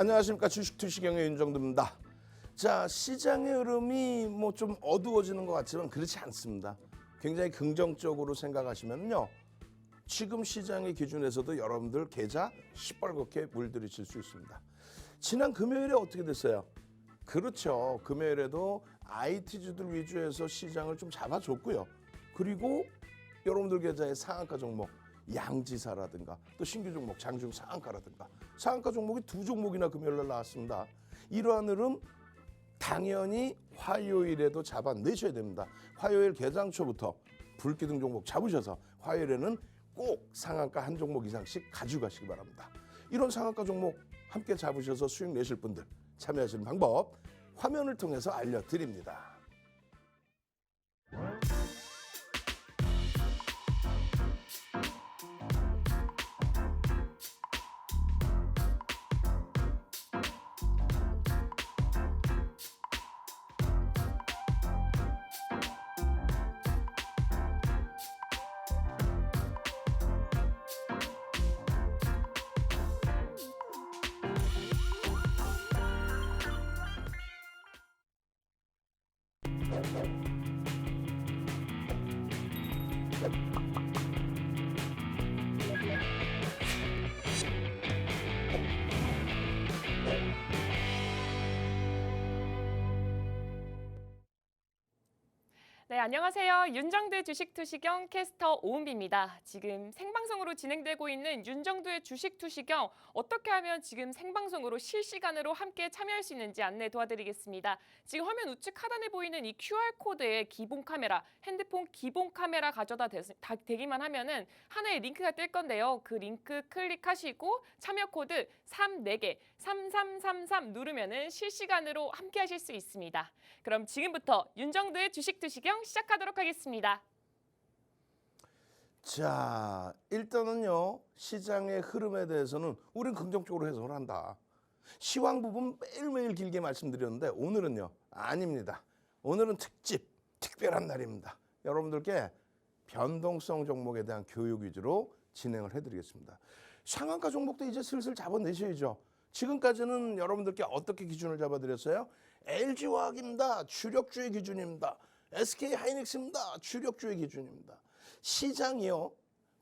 안녕하십니까. 주식투시경의 윤정두입니다. 자, 시장의 흐름이 뭐 좀 어두워지는 것 같지만 그렇지 않습니다. 굉장히 긍정적으로 생각하시면요, 지금 시장의 기준에서도 여러분들 계좌 시뻘겋게 물들이칠 수 있습니다. 지난 금요일에 어떻게 됐어요? 그렇죠. 금요일에도 IT주들 위주에서 시장을 좀 잡아줬고요. 그리고 여러분들 계좌의 상한가 종목 양지사라든가 또 신규 종목 장중 상한가라든가 상한가 종목이 2종목이나 금요일날 나왔습니다. 이러한 흐름 당연히 화요일에도 잡아내셔야 됩니다. 화요일 개장초부터 불기둥 종목 잡으셔서 화요일에는 꼭 상한가 한 종목 이상씩 가져가시기 바랍니다. 이런 상한가 종목 함께 잡으셔서 수익 내실 분들 참여하시는 방법 화면을 통해서 알려드립니다. 네, 안녕하세요. 윤정두 주식투시경 캐스터 오은비입니다. 지금 생방송으로 진행되고 있는 윤정두의 주식투시경 어떻게 하면 지금 생방송으로 실시간으로 함께 참여할 수 있는지 안내 도와드리겠습니다. 지금 화면 우측 하단에 보이는 이 QR코드에 기본 카메라, 핸드폰 기본 카메라 가져다 대기만 하면은 하나의 링크가 뜰 건데요. 그 링크 클릭하시고 참여 코드 34개 3333 누르면은 실시간으로 함께 하실 수 있습니다. 그럼 지금부터 윤정두의 주식투시경 시작하도록 하겠습니다. 자, 일단은요, 시장의 흐름에 대해서는 우린 긍정적으로 해석을 한다. 시황 부분 매일매일 길게 말씀드렸는데 오늘은요, 아닙니다. 오늘은 특별한 날입니다. 여러분들께 변동성 종목에 대한 교육 위주로 진행을 해드리겠습니다. 상한가 종목도 이제 슬슬 잡아내셔야죠. 지금까지는 여러분들께 어떻게 기준을 잡아드렸어요? LG화학입니다. 주력주의 기준입니다. SK하이닉스입니다. 주력주의 기준입니다. 시장이요,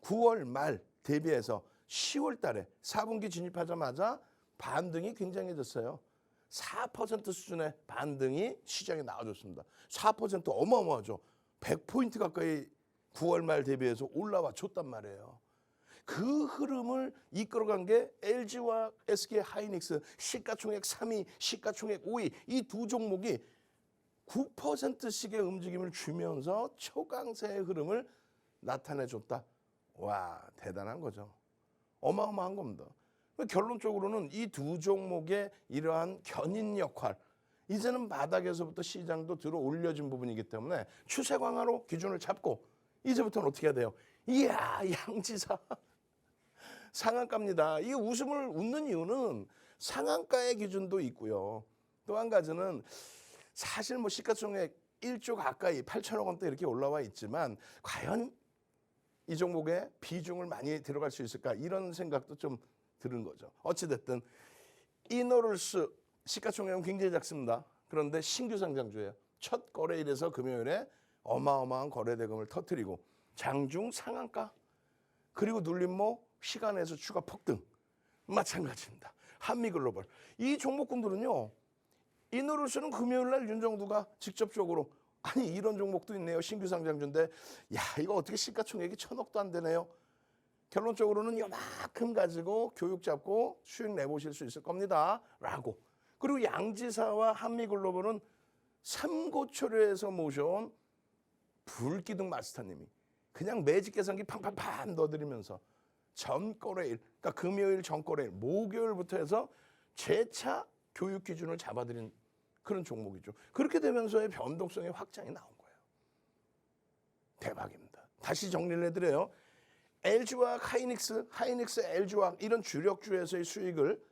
9월 말 대비해서 10월 달에 4분기 진입하자마자 반등이 굉장해졌어요. 4% 수준의 반등이 시장에 나와줬습니다. 4% 어마어마하죠. 100포인트 가까이 9월 말 대비해서 올라와 줬단 말이에요. 그 흐름을 이끌어간 게 LG와 SK하이닉스 시가총액 3위, 시가총액 5위 이 두 종목이 9%씩의 움직임을 주면서 초강세의 흐름을 나타내줬다. 와, 대단한 거죠. 어마어마한 겁니다. 결론적으로는 이 두 종목의 이러한 견인 역할, 이제는 바닥에서부터 시장도 들어 올려진 부분이기 때문에 추세 강화로 기준을 잡고 이제부터는 어떻게 해야 돼요? 이야, 양지사 상한가입니다. 이 웃음을 웃는 이유는 상한가의 기준도 있고요. 또 한 가지는 사실 뭐 시가총액 1조 가까이 8천억 원대 이렇게 올라와 있지만 과연 이 종목에 비중을 많이 들어갈 수 있을까 이런 생각도 좀 드는 거죠. 어찌됐든 이노룰스 시가총액은 굉장히 작습니다. 그런데 신규 상장주예요. 첫 거래일에서 금요일에 어마어마한 거래대금을 터뜨리고 장중 상한가 그리고 눌림목 시간에서 추가 폭등 마찬가지입니다. 한미글로벌 이 종목군들은요, 이노룰스는 금요일날 윤정두가 직접적으로 아니 이런 종목도 있네요. 신규 상장주인데 야 이거 어떻게 시가총액이 1,000억도 안 되네요. 결론적으로는 요만큼 가지고 교육 잡고 수익 내보실 수 있을 겁니다. 라고. 그리고 양지사와 한미글로벌은 삼고초려에서 모셔온 불기둥 마스터님이 그냥 매직 계산기 팡팡팡 넣어드리면서 전 거래일, 그러니까 금요일 전 거래일, 목요일부터 해서 재차 교육 기준을 잡아드린 그런 종목이죠. 그렇게 되면서의 변동성의 확장이 나온 거예요. 대박입니다. 다시 정리를 해드려요. LG화학, 하이닉스, LG화학 이런 주력주에서의 수익을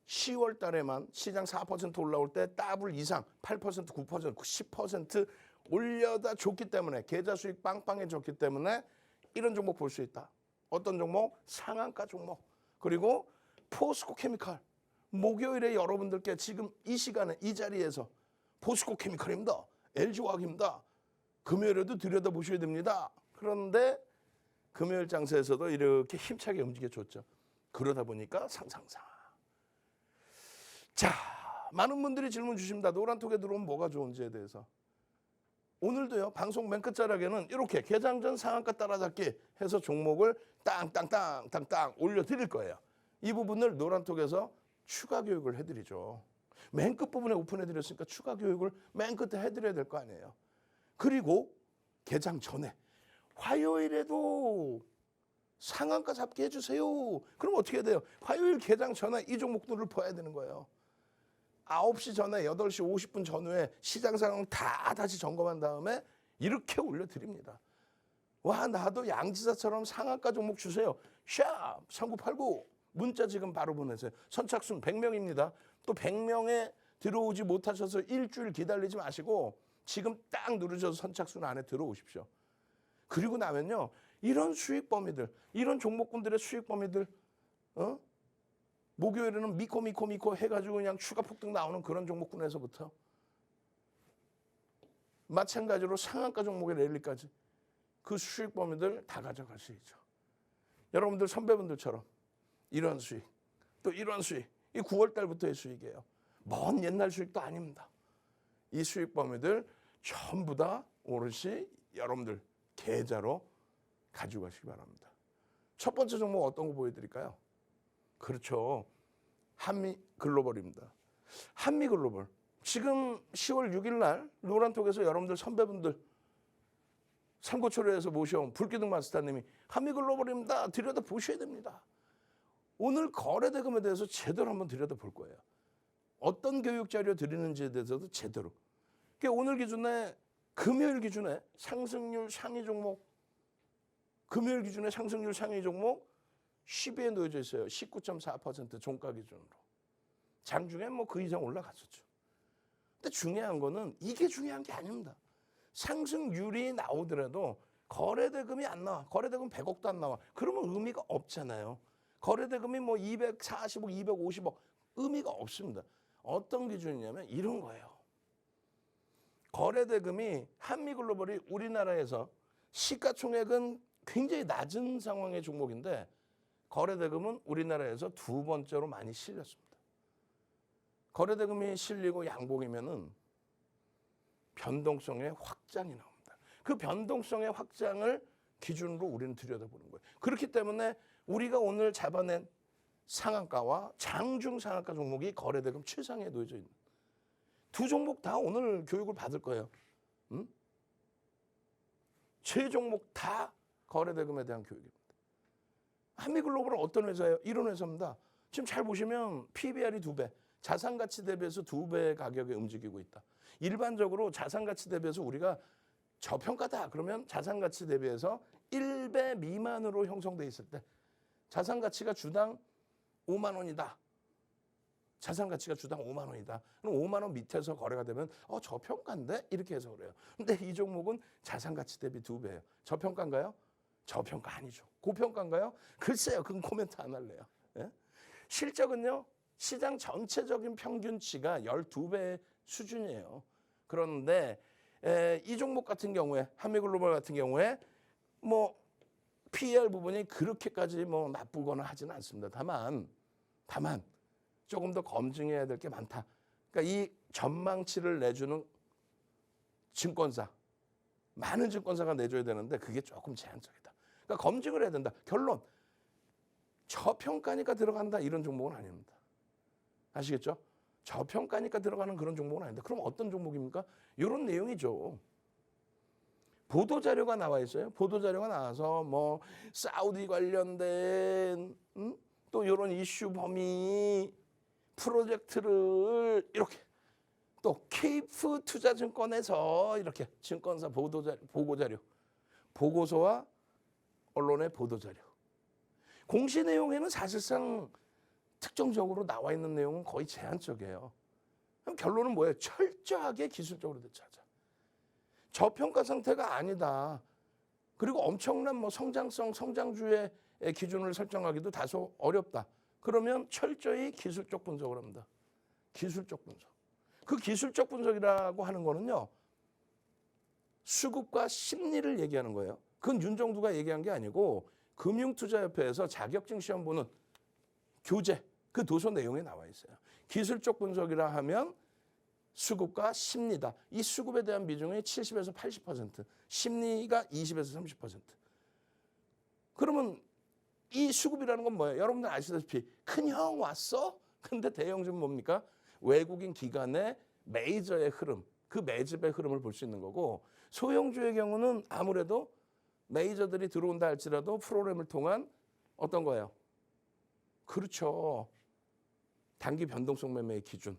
10월 달에만 시장 4% 올라올 때 더블 이상 8%, 9%, 10% 올려다 줬기 때문에 계좌 수익 빵빵해졌기 때문에 이런 종목 볼 수 있다. 어떤 종목? 상한가 종목. 그리고 포스코 케미칼 목요일에 여러분들께 지금 이 시간에 이 자리에서 포스코 케미칼입니다. LG화학입니다. 금요일에도 들여다보셔야 됩니다. 그런데 금요일 장세에서도 이렇게 힘차게 움직여줬죠. 그러다 보니까 상상상. 자, 많은 분들이 질문 주십니다. 노란톡에 들어오면 뭐가 좋은지에 대해서. 오늘도요, 방송 맨 끝자락에는 이렇게 개장 전 상한가 따라잡기 해서 종목을 땅땅땅땅땅 올려드릴 거예요. 이 부분을 노란톡에서 추가 교육을 해드리죠. 맨 끝부분에 오픈해드렸으니까 추가 교육을 맨 끝에 해드려야 될 거 아니에요. 그리고 개장 전에 화요일에도 상한가 잡게 해주세요. 그럼 어떻게 해야 돼요? 화요일 개장 전에 이 종목들을 봐야 되는 거예요. 9시 전에 8시 50분 전후에 시장 상황 다 다시 점검한 다음에 이렇게 올려드립니다. 와, 나도 양지사처럼 상한가 종목 주세요. 샵 3989 문자 지금 바로 보내세요. 선착순 100명입니다. 또 100명에 들어오지 못하셔서 일주일 기다리지 마시고 지금 딱 누르셔서 선착순 안에 들어오십시오. 그리고 나면요, 이런 수익 범위들, 이런 종목군들의 수익 범위들, 목요일에는 미코 해가지고 그냥 추가 폭등 나오는 그런 종목군에서부터 마찬가지로 상한가 종목의 랠리까지 그 수익 범위들 다 가져갈 수 있죠. 여러분들 선배분들처럼 이런 수익, 또 이런 수익, 이 9월 달부터의 수익이에요. 먼 옛날 수익도 아닙니다. 이 수익 범위들 전부 다 오롯이 여러분들 계좌로 가지고 가시기 바랍니다. 첫 번째 종목 어떤 거 보여드릴까요? 그렇죠. 한미글로벌입니다. 한미글로벌. 지금 10월 6일 날 노란톡에서 여러분들 선배분들 삼고초려에서 모셔온 불기둥 마스터님이 한미글로벌입니다. 들여다보셔야 됩니다. 오늘 거래대금에 대해서 제대로 한번 들여다볼 거예요. 어떤 교육자료 드리는지에 대해서도 제대로. 그러니까 오늘 기준에 금요일 기준에 상승률 상위 종목, 금요일 기준에 상승률 상위 종목 10위에 놓여져 있어요. 19.4% 종가 기준으로. 장중에 뭐 그 이상 올라갔었죠. 근데 중요한 거는 이게 중요한 게 아닙니다. 상승률이 나오더라도 거래대금이 안 나와. 거래대금 100억도 안 나와. 그러면 의미가 없잖아요. 거래대금이 뭐 240억, 250억 의미가 없습니다. 어떤 기준이냐면 이런 거예요. 거래대금이 한미글로벌이 우리나라에서 시가총액은 굉장히 낮은 상황의 종목인데 거래대금은 우리나라에서 두 번째로 많이 실렸습니다. 거래대금이 실리고 양봉이면은 변동성의 확장이 나옵니다. 그 변동성의 확장을 기준으로 우리는 들여다보는 거예요. 그렇기 때문에 우리가 오늘 잡아낸 상한가와 장중 상한가 종목이 거래대금 최상에 놓여져 있는 두 종목 다 오늘 교육을 받을 거예요. 세 종목 다 거래대금에 대한 교육입니다. 한미글로벌은 어떤 회사예요? 이런 회사입니다. 지금 잘 보시면 PBR이 2배, 자산가치 대비해서 2배의 가격에 움직이고 있다. 일반적으로 자산가치 대비해서 우리가 저평가다 그러면 자산가치 대비해서 1배 미만으로 형성돼 있을 때 자산가치가 주당 5만 원이다. 자산가치가 주당 5만 원이다. 그럼 5만 원 밑에서 거래가 되면 저평가인데? 이렇게 해서 그래요. 근데 이 종목은 자산가치 대비 2배예요. 저평가인가요? 저평가 아니죠. 고평가인가요? 글쎄요. 그건 코멘트 안 할래요. 예? 실적은요. 시장 전체적인 평균치가 12배 수준이에요. 그런데 이 종목 같은 경우에 한미글로벌 같은 경우에 뭐 PER 부분이 그렇게까지 뭐 나쁘거나 하지는 않습니다. 다만 조금 더 검증해야 될 게 많다. 그러니까 이 전망치를 내주는 증권사, 많은 증권사가 내줘야 되는데 그게 조금 제한적이다. 그러니까 검증을 해야 된다. 결론, 저평가니까 들어간다 이런 종목은 아닙니다. 아시겠죠? 저평가니까 들어가는 그런 종목은 아닌데 그럼 어떤 종목입니까? 이런 내용이죠. 보도자료가 나와 있어요. 보도자료가 나와서 뭐 사우디 관련된 또 이런 이슈 범위 프로젝트를 이렇게 또 케이프 투자증권에서 이렇게 증권사 보고자료, 보고서와 언론의 보도자료. 공시 내용에는 사실상 특정적으로 나와 있는 내용은 거의 제한적이에요. 그럼 결론은 뭐예요? 철저하게 기술적으로 대처하자. 저평가 상태가 아니다. 그리고 엄청난 뭐 성장성, 성장주의 기준을 설정하기도 다소 어렵다. 그러면 철저히 기술적 분석을 합니다. 기술적 분석. 그 기술적 분석이라고 하는 거는요. 수급과 심리를 얘기하는 거예요. 그건 윤정두가 얘기한 게 아니고 금융투자협회에서 자격증 시험 보는 교재, 그 도서 내용에 나와 있어요. 기술적 분석이라 하면 수급과 심리다. 이 수급에 대한 비중이 70에서 80%, 심리가 20에서 30%. 그러면 이 수급이라는 건 뭐예요? 여러분들 아시다시피 큰 형 왔어? 근데 대형주는 뭡니까? 외국인 기관의 메이저의 흐름, 그 매집의 흐름을 볼 수 있는 거고, 소형주의 경우는 아무래도 메이저들이 들어온다 할지라도 프로그램을 통한 어떤 거예요? 그렇죠. 단기 변동성 매매의 기준,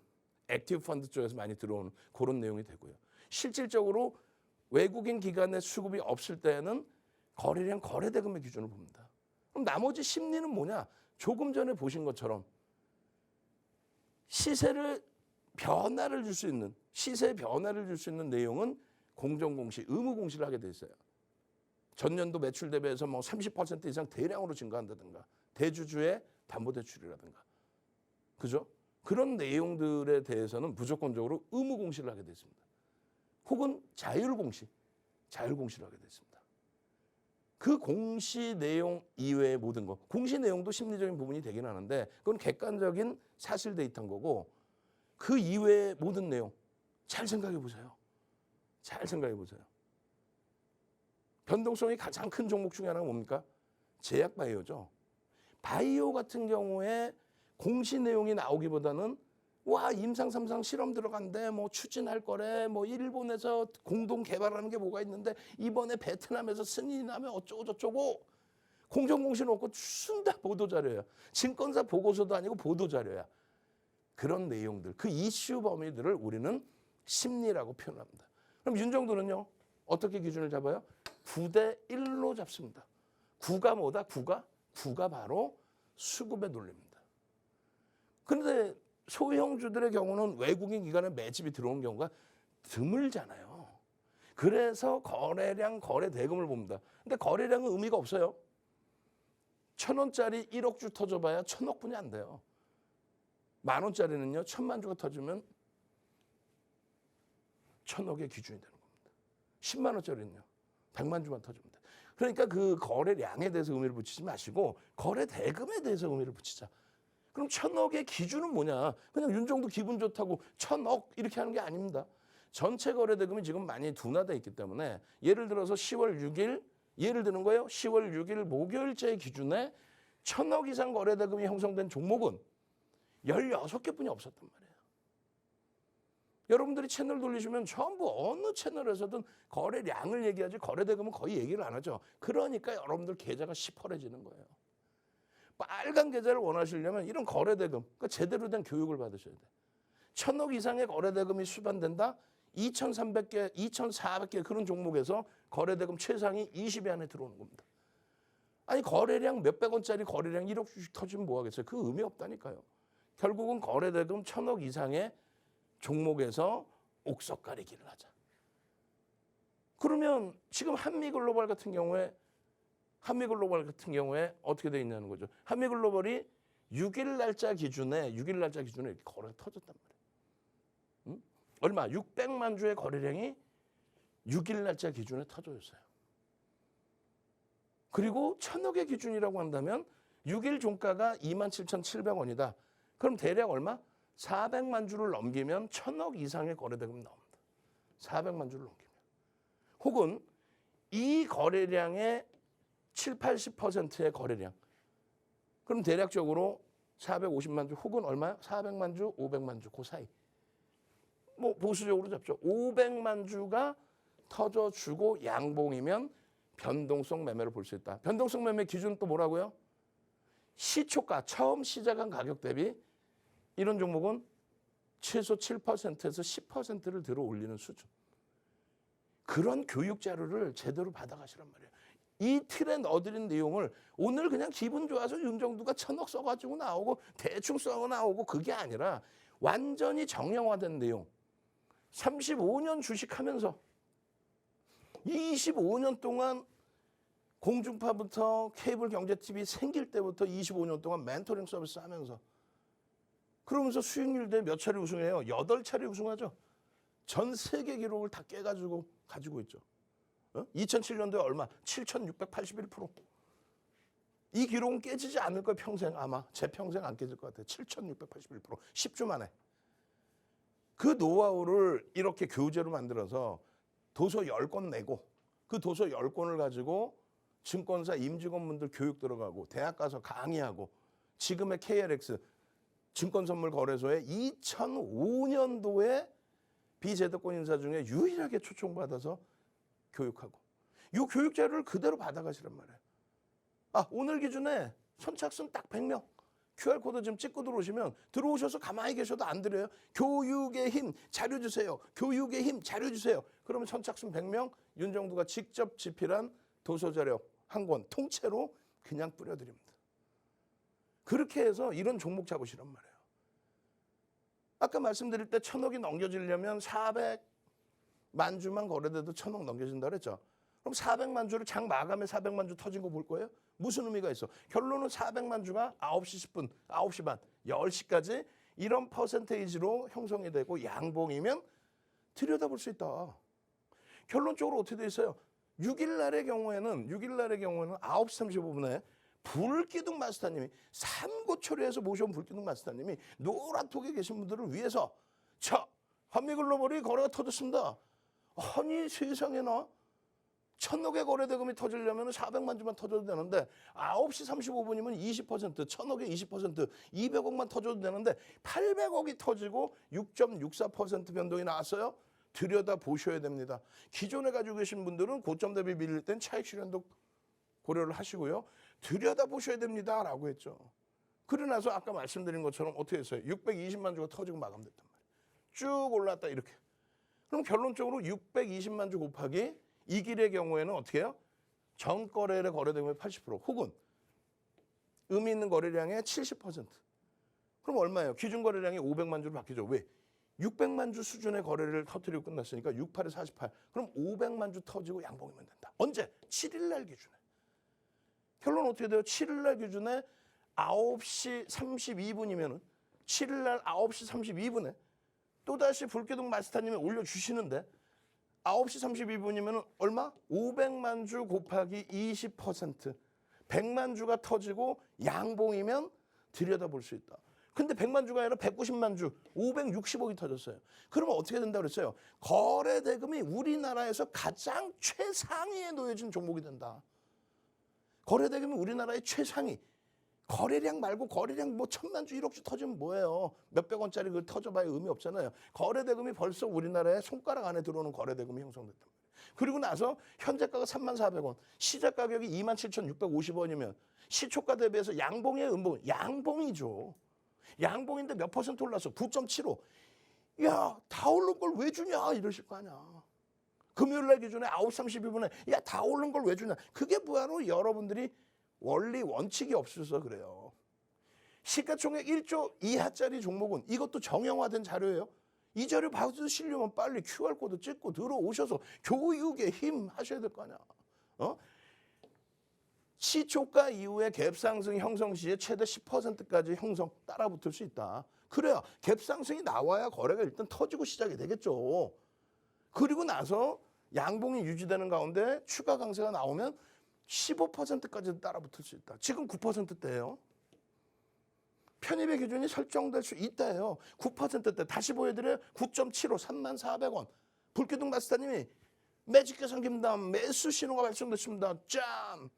액티브 펀드 쪽에서 많이 들어오는 그런 내용이 되고요. 실질적으로 외국인 기관의 수급이 없을 때는 거래량 거래대금의 기준을 봅니다. 그럼 나머지 심리는 뭐냐? 조금 전에 보신 것처럼 시세를 변화를 줄 수 있는, 시세 변화를 줄 수 있는 내용은 공정공시, 의무공시를 하게 돼 있어요. 전년도 매출 대비해서 뭐 30% 이상 대량으로 증가한다든가, 대주주의 담보대출이라든가, 그죠? 그런 내용들에 대해서는 무조건적으로 의무공시를 하게 돼 있습니다. 혹은 자율공시를 하게 돼 있습니다. 그 공시 내용 이외의 모든 것, 공시 내용도 심리적인 부분이 되긴 하는데 그건 객관적인 사실 데이터인 거고, 그 이외의 모든 내용 잘 생각해 보세요. 잘 생각해 보세요. 변동성이 가장 큰 종목 중에 하나가 뭡니까? 제약 바이오죠. 바이오 같은 경우에 공시 내용이 나오기보다는 와, 임상 3상 실험 들어간대, 뭐 추진할 거래, 뭐 일본에서 공동 개발하는 게 뭐가 있는데 이번에 베트남에서 승인이 나면 어쩌고 저쩌고, 공정공시 놓고 순다 보도자료야. 증권사 보고서도 아니고 보도자료야. 그런 내용들, 그 이슈 범위들을 우리는 심리라고 표현합니다. 그럼 윤정두는요, 어떻게 기준을 잡아요? 9대 1로 잡습니다. 9가 뭐다? 9가 바로 수급의 논리입니다. 그런데 소형주들의 경우는 외국인 기관의 매집이 들어온 경우가 드물잖아요. 그래서 거래량, 거래 대금을 봅니다. 근데 거래량은 의미가 없어요. 1,000원짜리 1억 주 터져봐야 1,000억 분이 안 돼요. 10,000원짜리는요, 1,000만 주가 터지면 1,000억의 기준이 되는 겁니다. 10만 원짜리는요, 100만 주만 터집니다. 그러니까 그 거래량에 대해서 의미를 붙이지 마시고 거래 대금에 대해서 의미를 붙이자. 그럼 1,000억의 기준은 뭐냐? 그냥 윤정도 기분 좋다고 1,000억 이렇게 하는 게 아닙니다. 전체 거래 대금이 지금 많이 둔화되어 있기 때문에 예를 들어서 10월 6일, 예를 드는 거예요. 10월 6일 목요일째 기준에 1,000억 이상 거래 대금이 형성된 종목은 16개뿐이 없었단 말이에요. 여러분들이 채널 돌리시면 전부 어느 채널에서든 거래량을 얘기하지 거래 대금은 거의 얘기를 안 하죠. 그러니까 여러분들 계좌가 시퍼래지는 거예요. 빨간 계좌를 원하시려면 이런 거래대금, 그러니까 제대로 된 교육을 받으셔야 돼. 1,000억 이상의 거래대금이 수반된다? 2,300개, 2,400개 그런 종목에서 거래대금 최상위 20위 안에 들어오는 겁니다. 아니 거래량 몇백 원짜리 거래량 1억 주씩 터지면 뭐 하겠어요? 그 의미 없다니까요. 결국은 거래대금 1,000억 이상의 종목에서 옥석 가리기를 하자. 그러면 지금 한미글로벌 같은 경우에 어떻게 돼 있냐는 거죠. 한미글로벌이 6일 날짜 기준에 이렇게 거래가 터졌단 말이에요. 응? 얼마? 600만 주의 거래량이 6일 날짜 기준에 터졌어요. 그리고 1,000억의 기준이라고 한다면 6일 종가가 27,700원이다. 그럼 대략 얼마? 400만 주를 넘기면 1,000억 이상의 거래대금이 나옵니다. 400만 주를 넘기면. 혹은 이 거래량의 7, 80%의 거래량. 그럼 대략적으로 450만 주 혹은 얼마요? 400만 주, 500만 주, 그 사이. 뭐 보수적으로 잡죠. 500만 주가 터져주고 양봉이면 변동성 매매를 볼 수 있다. 변동성 매매 기준 또 뭐라고요? 시초가, 처음 시작한 가격 대비 이런 종목은 최소 7%에서 10%를 들어 올리는 수준. 그런 교육 자료를 제대로 받아가시란 말이에요. 이 틀에 넣어드린 내용을 오늘 그냥 기분 좋아서 윤정두가 1,000억 써가지고 나오고 대충 써고 나오고 그게 아니라 완전히 정형화된 내용. 35년 주식하면서 25년 동안 공중파부터 케이블 경제 TV 생길 때부터 25년 동안 멘토링 서비스 하면서 그러면서 수익률 대 몇 차례 우승해요? 8차례 우승하죠. 전 세계 기록을 다 깨가지고 가지고 있죠. 2007년도에 얼마? 7,681%. 이 기록은 깨지지 않을 거예요. 평생 아마. 제 평생 안 깨질 것 같아요. 7,681%. 10주 만에. 그 노하우를 이렇게 교재로 만들어서 도서 10권 내고 그 도서 10권을 가지고 증권사 임직원분들 교육 들어가고 대학 가서 강의하고 지금의 KLX 증권선물거래소에 2005년도에 비제도권 인사 중에 유일하게 초청받아서 교육하고 이 교육 자료를 그대로 받아가시란 말이에요. 오늘 기준에 선착순 딱 100명. QR코드 지금 찍고 들어오셔서 가만히 계셔도 안 드려요. 교육의 힘 자료 주세요. 교육의 힘 자료 주세요. 그러면 선착순 100명 윤정두가 직접 집필한 도서자료 한 권 통째로 그냥 뿌려드립니다. 그렇게 해서 이런 종목 잡으시란 말이에요. 아까 말씀드릴 때 1,000억이 넘겨지려면 400만 주만 거래돼도 1,000억 넘겨진다 그랬죠. 그럼 400만 주를 장 마감에 400만 주 터진 거 볼 거예요? 무슨 의미가 있어? 결론은 400만 주가 9시 10분, 9시 반, 10시까지 이런 퍼센테이지로 형성이 되고 양봉이면 들여다볼 수 있다. 결론적으로 어떻게 돼 있어요? 6일 날의 경우에는 9시 35분에 불기둥 마스터님이 삼고초려해서 모셔온 불기둥 마스터님이 노란톡에 계신 분들을 위해서 자, 한미글로벌이 거래가 터졌습니다. 아니 세상에나 1,000억의 거래 대금이 터지려면 400만 주만 터져도 되는데 9시 35분이면 20%, 1,000억에 20%, 200억만 터져도 되는데 800억이 터지고 6.64% 변동이 나왔어요. 들여다보셔야 됩니다. 기존에 가지고 계신 분들은 고점 대비 밀릴 땐 차익 실현도 고려를 하시고요. 들여다보셔야 됩니다. 라고 했죠. 그러고 나서 아까 말씀드린 것처럼 어떻게 했어요? 620만 주가 터지고 마감됐단 말이에요. 쭉 올랐다 이렇게. 그럼 결론적으로 620만 주 곱하기 이 길의 경우에는 어떻게 해요? 전 거래일의 거래대금의 80% 혹은 의미 있는 거래량의 70%. 그럼 얼마예요? 기준 거래량이 500만 주로 바뀌죠. 왜? 600만 주 수준의 거래를 터뜨리고 끝났으니까 68에 48. 그럼 500만 주 터지고 양봉이면 된다. 언제? 7일 날 기준에. 결론 어떻게 돼요? 7일 날 기준에 9시 32분이면은 7일 날 9시 32분에 또다시 불기둥 마스터님이 올려주시는데 9시 32분이면 얼마? 500만 주 곱하기 20%. 100만 주가 터지고 양봉이면 들여다볼 수 있다. 근데 100만 주가 아니라 190만 주, 560억이 터졌어요. 그러면 어떻게 된다고 그랬어요? 거래 대금이 우리나라에서 가장 최상위에 놓여진 종목이 된다. 거래 대금이 우리나라의 최상위. 거래량 말고 거래량 뭐 1,000만 주, 1억 주 터지면 뭐예요? 몇백 원짜리 그 터져봐야 의미 없잖아요. 거래 대금이 벌써 우리나라의 손가락 안에 들어오는 거래 대금이 형성됐단 말이에요. 그리고 나서 현재가가 34,400원, 시작 가격이 27,650원이면 시초가 대비해서 양봉이에요, 음봉? 양봉이죠. 양봉인데 몇 퍼센트 올랐어? 9.75. 야, 다 오른 걸 왜 주냐? 이러실 거 아니야. 금요일 날 기준에 9시 32분에 야, 다 오른 걸 왜 주냐? 그게 뭐야로 여러분들이 원리 원칙이 없어서 그래요. 시가총액 1조 이하짜리 종목은 이것도 정형화된 자료예요. 이 자료 받으시려면 빨리 QR코드 찍고 들어오셔서 교육에 힘 하셔야 될 거 아니야. 시초가 이후에 갭상승 형성 시에 최대 10%까지 형성 따라붙을 수 있다. 그래야 갭상승이 나와야 거래가 일단 터지고 시작이 되겠죠. 그리고 나서 양봉이 유지되는 가운데 추가 강세가 나오면 15%까지 따라붙을 수 있다. 지금 9%대예요. 편입의 기준이 설정될 수 있다예요. 9%대 다시 보여드려요. 9.75 34,400원. 불기둥 마스터님이 매직계 상김담 매수 신호가 발송됐습니다. 짠.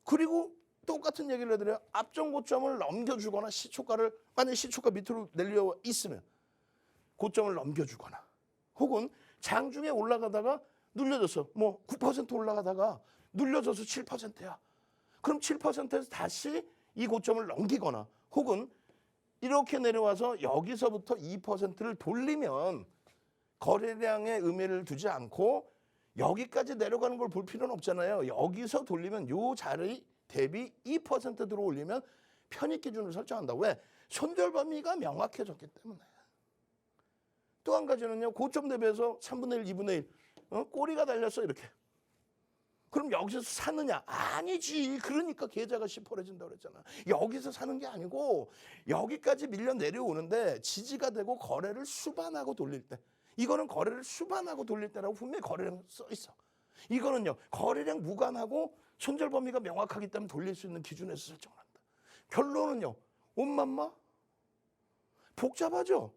그리고 똑같은 얘기를 해드려요. 앞전 고점을 넘겨주거나 시초가를 만약 시초가 밑으로 내려 있으면 고점을 넘겨주거나 혹은 장중에 올라가다가 눌려져서 뭐 9% 올라가다가 눌려져서 7%야. 그럼 7%에서 다시 이 고점을 넘기거나 혹은 이렇게 내려와서 여기서부터 2%를 돌리면 거래량의 의미를 두지 않고 여기까지 내려가는 걸 볼 필요는 없잖아요. 여기서 돌리면 요 자리 대비 2% 들어올리면 편입 기준을 설정한다. 왜? 손절 범위가 명확해졌기 때문에. 또 한 가지는요. 고점 대비해서 3분의 1, 2분의 1. 꼬리가 달렸어 이렇게. 그럼 여기서 사느냐? 아니지. 그러니까 계좌가 시퍼래진다고 그랬잖아. 여기서 사는 게 아니고 여기까지 밀려 내려오는데 지지가 되고 거래를 수반하고 돌릴 때. 이거는 거래를 수반하고 돌릴 때라고 분명히 거래량 써 있어. 이거는요. 거래량 무관하고 손절 범위가 명확하기 때문에 돌릴 수 있는 기준에서 설정을 한다. 결론은요. 엄마마 복잡하죠?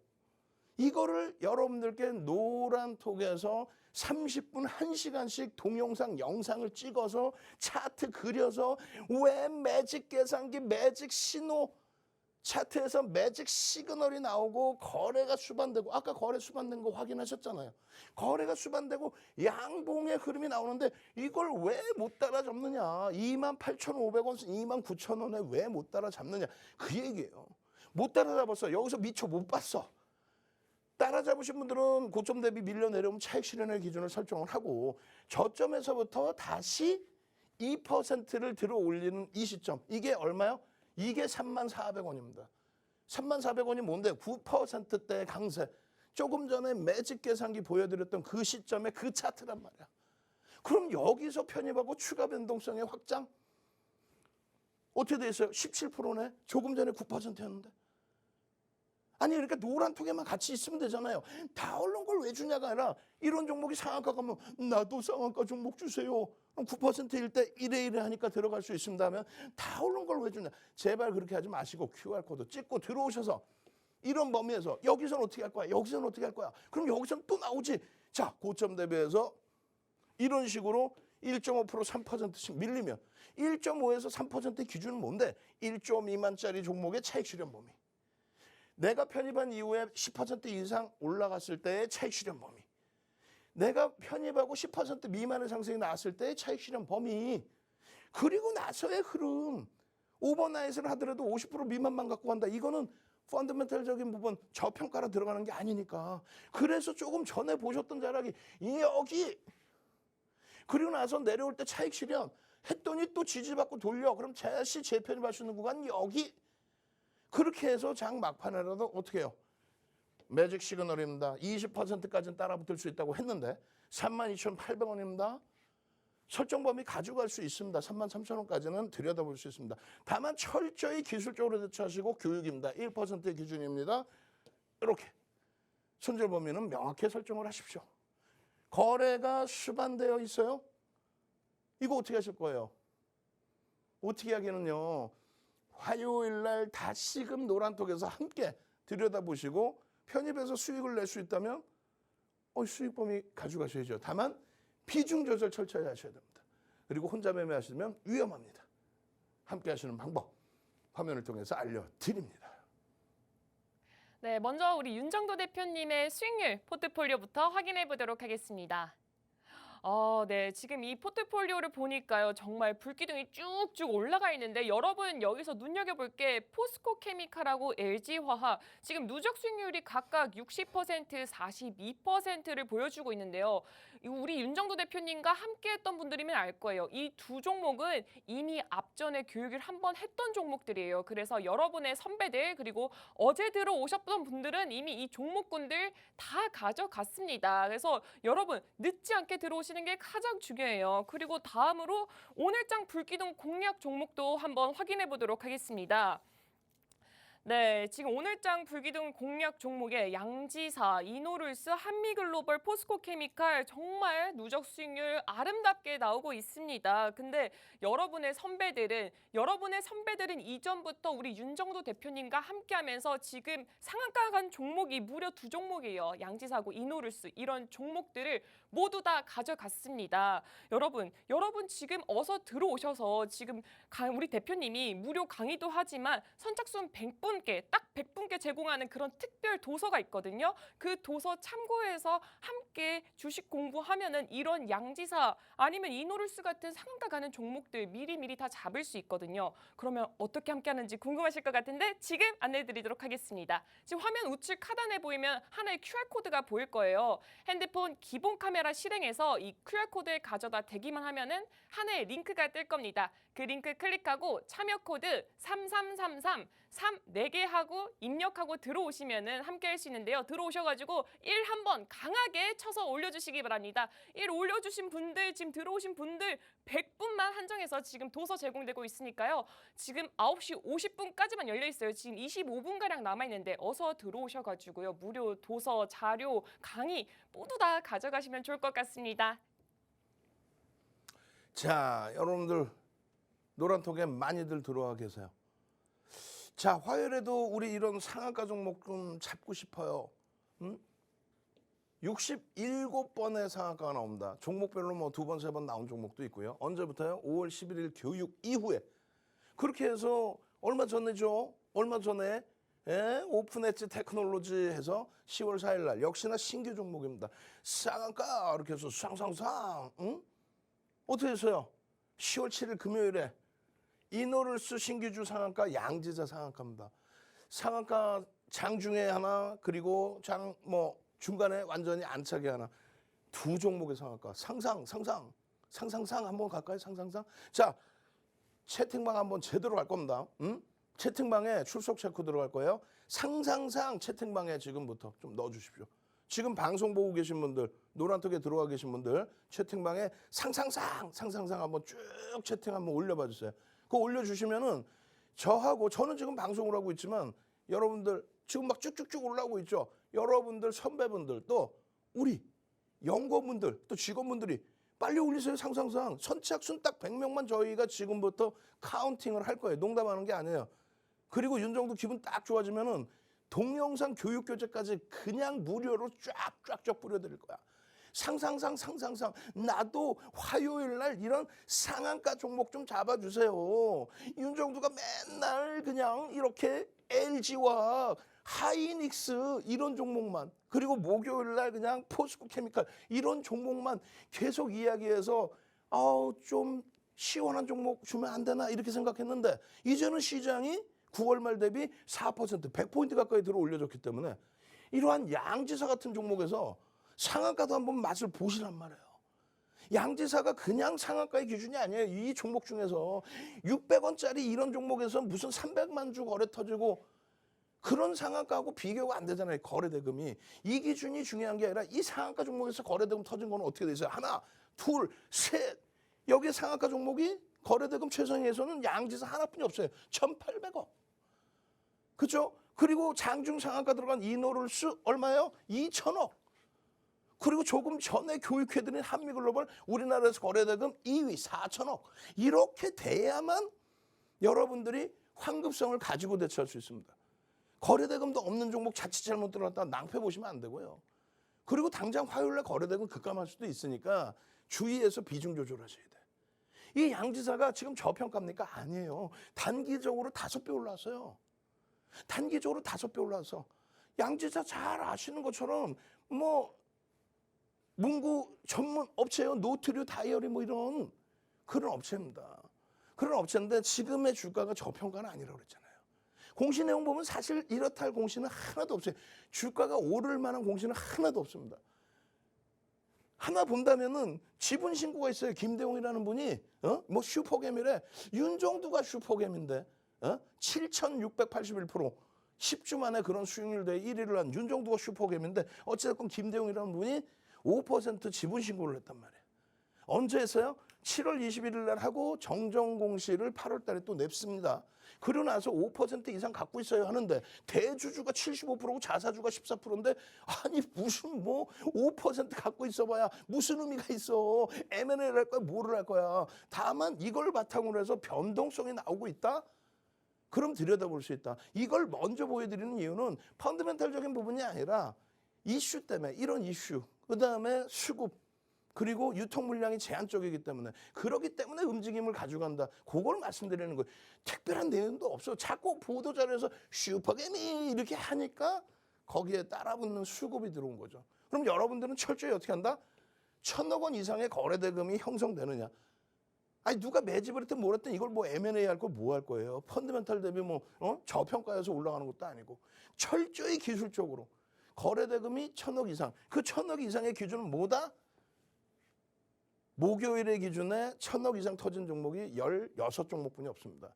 이거를 여러분들께 노란톡에서 30분 1시간씩 동영상 영상을 찍어서 차트 그려서 왜 매직 계산기 매직 신호 차트에서 매직 시그널이 나오고 거래가 수반되고 아까 거래 수반된 거 확인하셨잖아요. 거래가 수반되고 양봉의 흐름이 나오는데 이걸 왜 못 따라잡느냐. 28,500원, 29,000원에 왜 못 따라잡느냐. 그 얘기예요. 못 따라잡았어. 여기서 미처 못 봤어. 따라잡으신 분들은 고점 대비 밀려 내려오면 차익 실현의 기준을 설정을 하고 저점에서부터 다시 2%를 들어 올리는 이 시점. 이게 얼마요? 이게 34,000원입니다. 34,000원이 뭔데? 9%대 강세. 조금 전에 매직 계산기 보여드렸던 그 시점에 그 차트란 말이야. 그럼 여기서 편입하고 추가 변동성의 확장? 어떻게 돼 있어요? 17%네? 조금 전에 9%였는데. 아니 그러니까 노란톡에만 같이 있으면 되잖아요. 다 얼른 걸 왜 주냐가 아니라 이런 종목이 상한가 가면 나도 상한가 종목 주세요. 9%일 때 1회 하니까 들어갈 수 있습니다 하면 다 얼른 걸 왜 주냐. 제발 그렇게 하지 마시고 QR코드 찍고 들어오셔서 이런 범위에서 여기서는 어떻게 할 거야? 여기서는 어떻게 할 거야? 그럼 여기서는 또 나오지. 자, 고점 대비해서 이런 식으로 1.5% 3%씩 밀리면 1.5에서 3% 기준은 뭔데? 1.2만짜리 종목의 차익 실현 범위. 내가 편입한 이후에 10% 이상 올라갔을 때의 차익 실현 범위. 내가 편입하고 10% 미만의 상승이 나왔을 때의 차익 실현 범위. 그리고 나서의 흐름. 오버나잇을 하더라도 50% 미만만 갖고 간다. 이거는 펀더멘탈적인 부분 저평가로 들어가는 게 아니니까. 그래서 조금 전에 보셨던 자락이 여기. 그리고 나서 내려올 때 차익 실현 했더니 또 지지받고 돌려. 그럼 다시 재편입할 수 있는 구간 여기. 그렇게 해서 장 막판에라도 어떻게 해요? 매직 시그널입니다. 20%까지는 따라붙을 수 있다고 했는데 32,800원입니다. 설정 범위 가져갈 수 있습니다. 33,000원까지는 들여다볼 수 있습니다. 다만 철저히 기술적으로 대처하시고 교육입니다. 1%의 기준입니다. 이렇게 손절 범위는 명확히 설정을 하십시오. 거래가 수반되어 있어요. 이거 어떻게 하실 거예요? 어떻게 하기는요. 화요일 날 다시금 노란톡에서 함께 들여다보시고 편입해서 수익을 낼 수 있다면 수익 범위 가져가셔야죠. 다만 비중 조절 철저히 하셔야 됩니다. 그리고 혼자 매매하시면 위험합니다. 함께 하시는 방법 화면을 통해서 알려드립니다. 네, 먼저 우리 윤정도 대표님의 수익률 포트폴리오부터 확인해 보도록 하겠습니다. 네. 지금 이 포트폴리오를 보니까요. 정말 불기둥이 쭉쭉 올라가 있는데 여러분 여기서 눈여겨볼 게 포스코케미칼하고 LG화학 지금 누적 수익률이 각각 60%, 42%를 보여주고 있는데요. 우리 윤정도 대표님과 함께했던 분들이면 알 거예요. 이 두 종목은 이미 앞전에 교육을 한번 했던 종목들이에요. 그래서 여러분의 선배들 그리고 어제 들어오셨던 분들은 이미 이 종목군들 다 가져갔습니다. 그래서 여러분 늦지 않게 들어오시는 게 가장 중요해요. 그리고 다음으로 오늘장 불기둥 공략 종목도 한번 확인해 보도록 하겠습니다. 네, 지금 오늘장 불기둥 공략 종목에 양지사, 이노룰스, 한미글로벌, 포스코케미칼 정말 누적 수익률 아름답게 나오고 있습니다. 근데 여러분의 선배들은 이전부터 우리 윤정도 대표님과 함께하면서 지금 상한가 간 종목이 무려 두 종목이에요. 양지사고 이노룰스 이런 종목들을 모두 다 가져갔습니다. 여러분 지금 어서 들어오셔서 지금 우리 대표님이 무료 강의도 하지만 선착순 100분께 딱 100분께 제공하는 그런 특별 도서가 있거든요. 그 도서 참고해서 함께 주식 공부하면은 이런 양지사 아니면 이노룰스 같은 상한가 가는 종목들 미리미리 다 잡을 수 있거든요. 그러면 어떻게 함께 하는지 궁금하실 것 같은데 지금 안내해 드리도록 하겠습니다. 지금 화면 우측 하단에 보이면 하나의 QR코드가 보일 거예요. 핸드폰 기본 카메라 실행해서 이 QR코드를 가져다 대기만 하면은 하나의 링크가 뜰 겁니다. 그 링크 클릭하고 참여 코드 3333 4개 하고 입력하고 들어오시면은 함께 할 수 있는데요. 들어오셔가지고 한번 강하게 쳐서 올려주시기 바랍니다. 1 올려주신 분들, 지금 들어오신 분들 100분만 한정해서 지금 도서 제공되고 있으니까요. 지금 9시 50분까지만 열려 있어요. 지금 25분가량 남아있는데 어서 들어오셔가지고요. 무료 도서, 자료, 강의 모두 다 가져가시면 좋을 것 같습니다. 자, 여러분들 노란톡에 많이들 들어와 계세요. 자, 화요일에도 우리 이런 상한가 종목 좀 잡고 싶어요. 67번의 상한가가 나옵니다. 종목별로 뭐 2번, 3번 나온 종목도 있고요. 언제부터요? 5월 11일 교육 이후에. 그렇게 해서 얼마 전에죠? 얼마 전에 오픈 엣지 테크놀로지 해서 10월 4일 날 역시나 신규 종목입니다. 상한가 이렇게 해서 상상상 어떻게 했어요? 10월 7일 금요일에 이노를스 신규주 상한가 양지자 상한가입니다. 상한가 장중에 하나 그리고 장 뭐 중간에 완전히 안착이 하나. 두 종목의 상한가. 상상 한번 갈까요? 상상상. 자, 채팅방 한번 제대로 갈 겁니다. 채팅방에 출석 체크 들어갈 거예요. 상상상 채팅방에 지금부터 좀 넣어주십시오. 지금 방송 보고 계신 분들, 노란톡에 들어와 계신 분들 채팅방에 상상상 한번 쭉 채팅 한번 올려봐 주세요. 그거 올려주시면은 저는 지금 방송을 하고 있지만 여러분들 지금 막 쭉쭉쭉 올라오고 있죠. 여러분들 선배분들 또 우리 연구원분들 또 직원분들이 빨리 올리세요. 상상상 선착순 딱 100명만 저희가 지금부터 카운팅을 할 거예요. 농담하는 게 아니에요. 그리고 윤정도 기분 딱 좋아지면은 동영상 교육 교재까지 그냥 무료로 쫙쫙쫙 뿌려드릴 거야. 상상상 나도 화요일 날 이런 상한가 종목 좀 잡아주세요. 윤정두가 맨날 그냥 이렇게 LG와 하이닉스 이런 종목만 그리고 목요일 날 그냥 포스코 케미칼 이런 종목만 계속 이야기해서 좀 시원한 종목 주면 안 되나 이렇게 생각했는데 이제는 시장이 9월 말 대비 4% 100포인트 가까이 들어 올려졌기 때문에 이러한 양지사 같은 종목에서 상한가도 한번 맛을 보시란 말이에요. 양지사가 그냥 상한가의 기준이 아니에요. 이 종목 중에서 600원짜리 이런 종목에서 무슨 300만 주 거래 터지고 그런 상한가하고 비교가 안 되잖아요. 거래대금이. 이 기준이 중요한 게 아니라 이 상한가 종목에서 거래대금 터진 거는 어떻게 돼 있어요? 하나, 둘, 셋. 여기 상한가 종목이 거래대금 최상위에서는 양지사 하나뿐이 없어요. 1,800억. 그렇죠? 그리고 장중 상한가 들어간 이노룰스 얼마예요? 2,000억. 그리고 조금 전에 교육해드린 한미글로벌 우리나라에서 거래대금 2위 4,000억. 이렇게 돼야만 여러분들이 환급성을 가지고 대처할 수 있습니다. 거래대금도 없는 종목 자칫 잘못 들어갔다 낭패 보시면 안 되고요. 그리고 당장 화요일에 거래대금 급감할 수도 있으니까 주의해서 비중 조절하셔야 돼. 이 양지사가 지금 저평가입니까? 아니에요. 단기적으로 5배 올랐어요. 단기적으로 5배 올라서 양지사 잘 아시는 것처럼 뭐 문구 전문 업체요. 노트류 다이어리 뭐 이런 그런 업체입니다. 그런 업체인데 지금의 주가가 저평가는 아니라고 그랬잖아요. 공시 내용 보면 사실 이렇다 할 공시는 하나도 없어요. 주가가 오를 만한 공시는 하나도 없습니다. 하나 본다면은 지분 신고가 있어요. 김대웅이라는 분이 뭐 슈퍼개미래. 윤정두가 슈퍼개미인데 7,681% 10주 만에 그런 수익률 대회 1위를 한 윤정두가 슈퍼개미인데 어쨌든 김대웅이라는 분이 5% 지분 신고를 했단 말이에요. 언제 했어요? 7월 21일 날 하고 정정 공시를 8월 달에 또 냅습니다. 그러고 나서 5% 이상 갖고 있어야 하는데 대주주가 75%고 자사주가 14%인데 아니 무슨 뭐 5% 갖고 있어봐야 무슨 의미가 있어. M&A를 할 거야 뭐를 할 거야. 다만 이걸 바탕으로 해서 변동성이 나오고 있다? 그럼 들여다볼 수 있다. 이걸 먼저 보여드리는 이유는 펀더멘탈적인 부분이 아니라 이슈 때문에 이런 이슈 그다음에 수급 그리고 유통 물량이 제한적이기 때문에 그렇기 때문에 움직임을 가져간다. 그걸 말씀드리는 거예요. 특별한 내용도 없어. 자꾸 보도자료에서 슈퍼개미 이렇게 하니까 거기에 따라붙는 수급이 들어온 거죠. 그럼 여러분들은 철저히 어떻게 한다? 1,000억 원 이상의 거래대금이 형성되느냐. 아니 누가 매집을 했든 뭘 했든 이걸 뭐 M&A 할 걸 뭐 할 거예요. 펀더멘탈 대비 뭐 저평가해서 올라가는 것도 아니고 철저히 기술적으로 거래대금이 1,000억 이상. 그 1,000억 이상의 기준은 뭐다? 목요일의 기준에 1,000억 이상 터진 종목이 16종목뿐이 없습니다.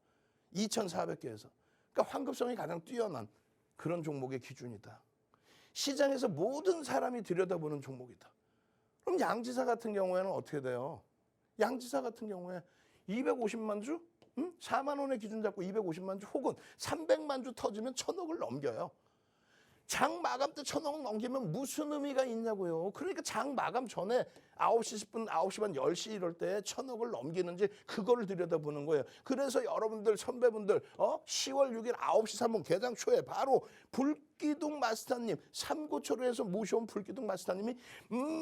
2,400개에서. 그러니까 환급성이 가장 뛰어난 그런 종목의 기준이다. 시장에서 모든 사람이 들여다보는 종목이다. 그럼 양지사 같은 경우에는 어떻게 돼요? 양지사 같은 경우에 250만 주? 4만 원의 기준 잡고 250만 주 혹은 300만 주 터지면 1,000억을 넘겨요. 장 마감 때 1,000억 넘기면 무슨 의미가 있냐고요. 그러니까 장 마감 전에 9시 10분, 9시 반, 10시 이럴 때 1,000억을 넘기는지 그거를 들여다보는 거예요. 그래서 여러분들 선배분들 10월 6일 9시 3분 개장 초에 바로 불기둥 마스터님 3고초로에서 모셔온 불기둥 마스터님이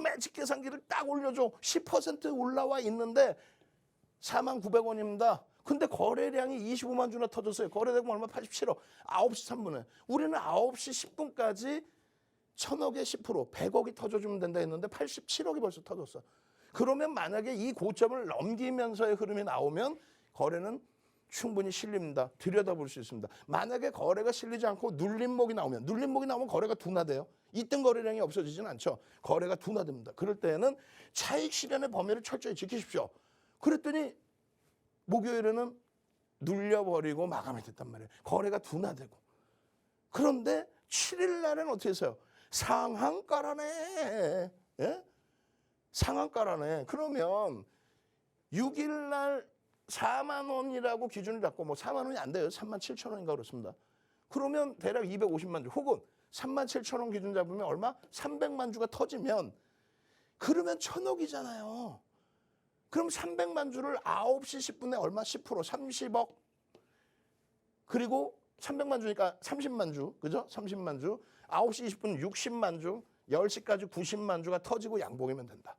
매직 계산기를 딱 올려줘. 10% 올라와 있는데 49,000원입니다. 근데 거래량이 25만 주나 터졌어요. 거래대금 얼마? 87억. 9시 3분에. 우리는 9시 10분까지 1,000억에 10%, 100억이 터져주면 된다 했는데 87억이 벌써 터졌어. 그러면 만약에 이 고점을 넘기면서의 흐름이 나오면 거래는 충분히 실립니다. 들여다볼 수 있습니다. 만약에 거래가 실리지 않고 눌림목이 나오면 거래가 둔화돼요. 이땐 거래량이 없어지진 않죠. 거래가 둔화됩니다. 그럴 때에는 차익 실현의 범위를 철저히 지키십시오. 그랬더니 목요일에는 눌려버리고 마감이 됐단 말이에요. 거래가 둔화되고. 그런데 7일 날에는 어떻게 했어요? 상한가라네. 예? 상한가라네. 그러면 6일 날 4만 원이라고 기준을 잡고 4만 원이 안 돼요. 3만 7천 원인가 그렇습니다. 그러면 대략 250만 주 혹은 3만 7천 원 기준 잡으면 얼마? 300만 주가 터지면 그러면 1,000억이잖아요. 그럼 300만 주를 9시 10분에 얼마? 10%, 30억. 그리고 300만 주니까 30만 주, 그죠? 30만 주. 9시 20분 60만 주, 10시까지 90만 주가 터지고 양봉이면 된다.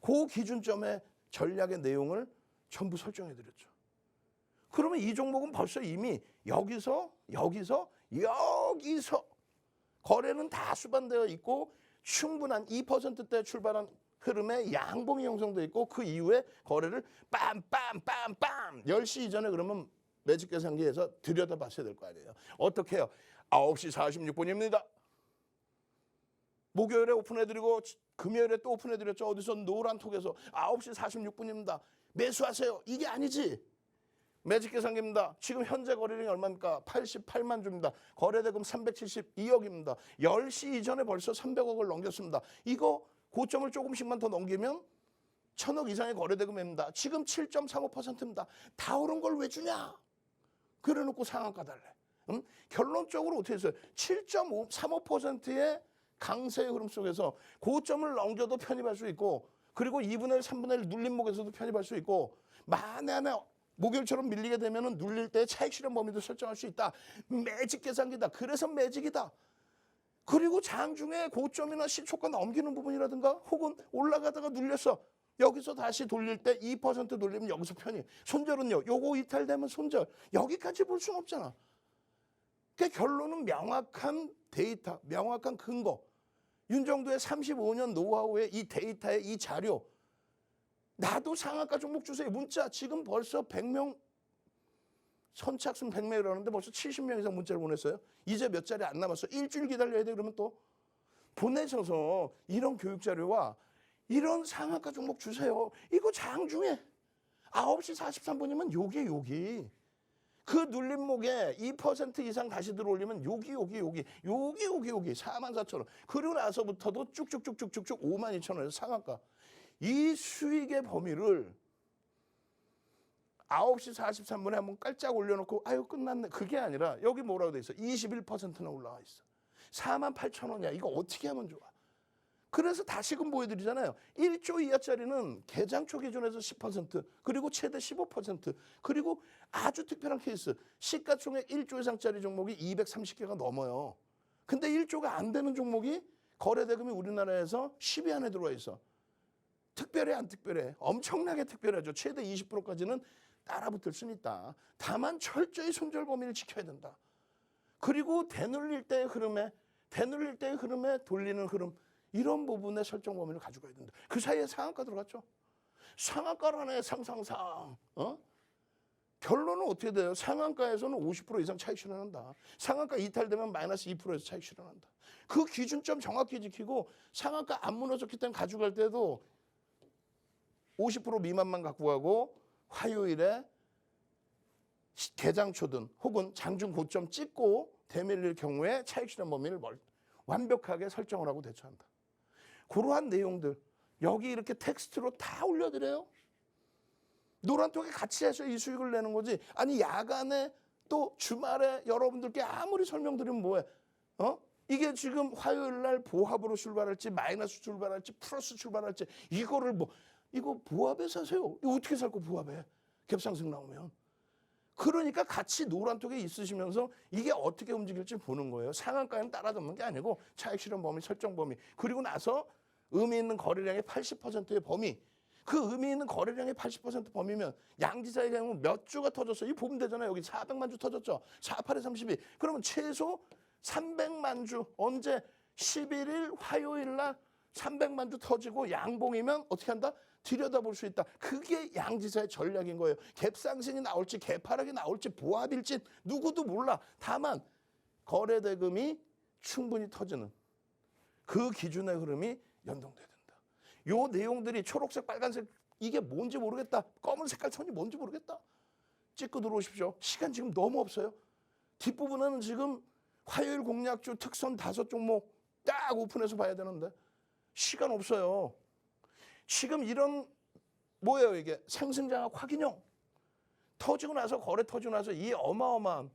그 기준점의 전략의 내용을 전부 설정해 드렸죠. 그러면 이 종목은 벌써 이미 여기서 거래는 다 수반되어 있고 충분한 2%대 출발한 흐름에 양봉이 형성돼 있고 그 이후에 거래를 빰빰빰빰 10시 이전에 그러면 매직 계산기에서 들여다봤어야 될 거 아니에요. 어떻게 해요? 9시 46분입니다. 목요일에 오픈해드리고 금요일에 또 오픈해드렸죠. 어디서 노란 톡에서 9시 46분입니다. 매수하세요. 이게 아니지. 매직 계산기입니다. 지금 현재 거래량이 얼마입니까? 88만 주입니다. 거래대금 372억입니다. 10시 이전에 벌써 300억을 넘겼습니다. 이거 고점을 조금씩만 더 넘기면 1,000억 이상의 거래대금입니다. 지금 7.35%입니다. 다 오른 걸 왜 주냐? 그래놓고 상한가 달래. 결론적으로 어떻게 했어요? 7.35%의 강세의 흐름 속에서 고점을 넘겨도 편입할 수 있고 그리고 2분의 1, 3분의 1 눌림목에서도 편입할 수 있고 만약에 목요일처럼 밀리게 되면 눌릴 때 차익 실현 범위도 설정할 수 있다. 매직 계산기다. 그래서 매직이다. 그리고 장중에 고점이나 시초가 넘기는 부분이라든가 혹은 올라가다가 눌렸어. 여기서 다시 돌릴 때 2% 돌리면 여기서 편입. 손절은요. 요거 이탈되면 손절. 여기까지 볼 수는 없잖아. 그러니까 결론은 명확한 데이터, 명확한 근거. 윤정도의 35년 노하우의 이 데이터의 이 자료. 나도 상한가 종목 주세요. 문자 지금 벌써 100명 선착순 100명이라는데 벌써 70명 이상 문자를 보냈어요. 이제 몇 자리 안 남았어. 일주일 기다려야 돼. 그러면 또 보내셔서 이런 교육 자료와 이런 상한가 종목 주세요. 이거 장중에 9시 43분이면 여기 그 눌림목에 2% 이상 다시 들어올리면 여기 44,000원. 그리고 나서부터도 쭉쭉쭉쭉쭉 52,000원에서 상한가. 이 수익의 범위를 9시 43분에 한번 깔짝 올려놓고 아유 끝났네. 그게 아니라 여기 뭐라고 돼 있어? 21%나 올라와 있어. 48,000원이야. 이거 어떻게 하면 좋아? 그래서 다시금 보여드리잖아요. 1조 이하짜리는 개장 초 기준에서 10% 그리고 최대 15% 그리고 아주 특별한 케이스 시가총액 1조 이상짜리 종목이 230개가 넘어요. 근데 1조가 안 되는 종목이 거래대금이 우리나라에서 10위 안에 들어와 있어. 특별해 안 특별해? 엄청나게 특별하죠. 최대 20%까지는 따라붙을 수는 있다. 다만 철저히 손절 범위를 지켜야 된다. 그리고 되눌릴 때의 흐름에 돌리는 흐름 이런 부분의 설정 범위를 가지고 가야 된다. 그 사이에 상한가 들어갔죠. 상한가라네 상상상. 결론은 어떻게 돼요? 상한가에서는 50% 이상 차익 실현한다. 상한가 이탈되면 마이너스 2%에서 차익 실현한다. 그 기준점 정확히 지키고 상한가 안 무너졌기 때문에 가져갈 때도 50% 미만만 갖고 가고 화요일에 개장 초든 혹은 장중 고점 찍고 대밀릴 경우에 차익 실현 범위를 완벽하게 설정을 하고 대처한다. 그러한 내용들 여기 이렇게 텍스트로 다 올려드려요. 노란톡에 같이 해서 이 수익을 내는 거지. 아니 야간에 또 주말에 여러분들께 아무리 설명드리면 뭐해? 이게 지금 화요일 날 보합으로 출발할지 마이너스 출발할지 플러스 출발할지 이거를 이거 보합에 사세요. 이거 어떻게 살 거 보합에 갭상승 나오면. 그러니까 같이 노란톡에 있으시면서 이게 어떻게 움직일지 보는 거예요. 상한가는 따라잡는 게 아니고 차익 실현 범위, 설정 범위. 그리고 나서 의미 있는 거래량의 80%의 범위. 그 의미 있는 거래량의 80% 범위면 양지사의 경우 몇 주가 터졌어요. 이 보면 되잖아요. 여기 400만 주 터졌죠. 48에 32. 그러면 최소 300만 주 언제 11일 화요일 날 300만 주 터지고 양봉이면 어떻게 한다? 들여다볼 수 있다. 그게 양지사의 전략인 거예요. 갭상승이 나올지 갭하락이 나올지 보합일지 누구도 몰라. 다만 거래대금이 충분히 터지는 그 기준의 흐름이 연동돼야 된다. 요 내용들이 초록색 빨간색 이게 뭔지 모르겠다. 검은 색깔 선이 뭔지 모르겠다. 찍고 들어오십시오. 시간 지금 너무 없어요. 뒷부분은 지금 화요일 공략주 특선 5종목 딱 오픈해서 봐야 되는데 시간 없어요. 지금 이런 뭐예요 이게 상승장악 확인형 터지고 나서 거래 터지고 나서 이 어마어마한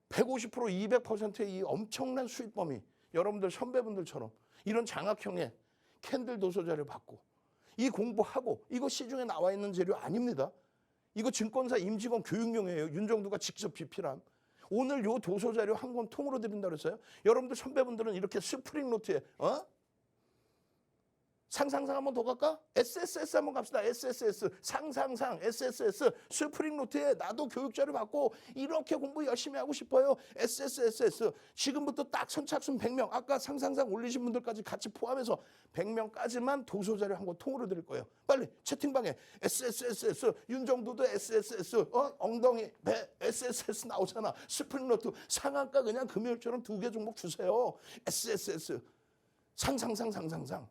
150% 200%의 이 엄청난 수익 범위 여러분들 선배분들처럼 이런 장악형의 캔들 도서 자료 받고 이 공부하고 이거 시중에 나와 있는 재료 아닙니다. 이거 증권사 임직원 교육용이에요. 윤정두가 직접 비필한. 오늘 요 도서 자료 한 권 통으로 드린다고 했어요. 여러분들 선배분들은 이렇게 스프링 노트에 상상상 한번 더 갈까? SSS 한번 갑시다. SSS 상상상 SSS 스프링 노트에 나도 교육자료 받고 이렇게 공부 열심히 하고 싶어요. SSS 지금부터 딱 선착순 100명 아까 상상상 올리신 분들까지 같이 포함해서 100명까지만 도서자료 한 권 통으로 드릴 거예요. 빨리 채팅방에 SSS 윤정도도 SSS 엉덩이 배 SSS 나오잖아. 스프링 노트 상한가 그냥 금요일처럼 2개 종목 주세요. SSS 상상상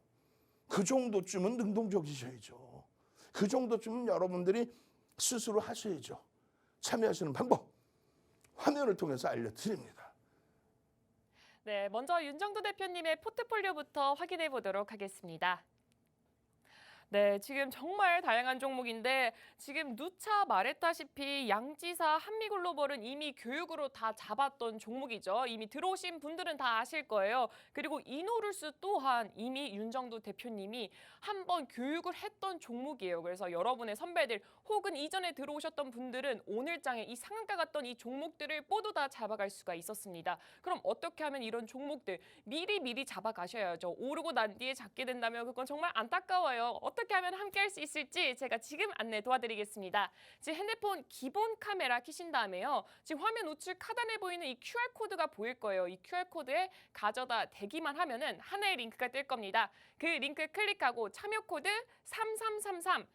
그 정도쯤은 능동적이셔야죠. 그 정도쯤은 여러분들이 스스로 하셔야죠. 참여하시는 방법 화면을 통해서 알려드립니다. 네, 먼저 윤정두 대표님의 포트폴리오부터 확인해 보도록 하겠습니다. 네, 지금 정말 다양한 종목인데 지금 누차 말했다시피 양지사 한미글로벌은 이미 교육으로 다 잡았던 종목이죠. 이미 들어오신 분들은 다 아실 거예요. 그리고 이노룰스 또한 이미 윤정두 대표님이 한번 교육을 했던 종목이에요. 그래서 여러분의 선배들 혹은 이전에 들어오셨던 분들은 오늘장에 이 상한가 갔던 이 종목들을 모두 다 잡아갈 수가 있었습니다. 그럼 어떻게 하면 이런 종목들 미리 잡아가셔야죠. 오르고 난 뒤에 잡게 된다면 그건 정말 안타까워요. 어떻게 하면 함께 할 수 있을지 제가 지금 안내 도와드리겠습니다. 지금 핸드폰 기본 카메라 켜신 다음에요. 지금 화면 우측 하단에 보이는 이 QR코드가 보일 거예요. 이 QR코드에 가져다 대기만 하면은 하나의 링크가 뜰 겁니다. 그 링크 클릭하고 참여 코드 3333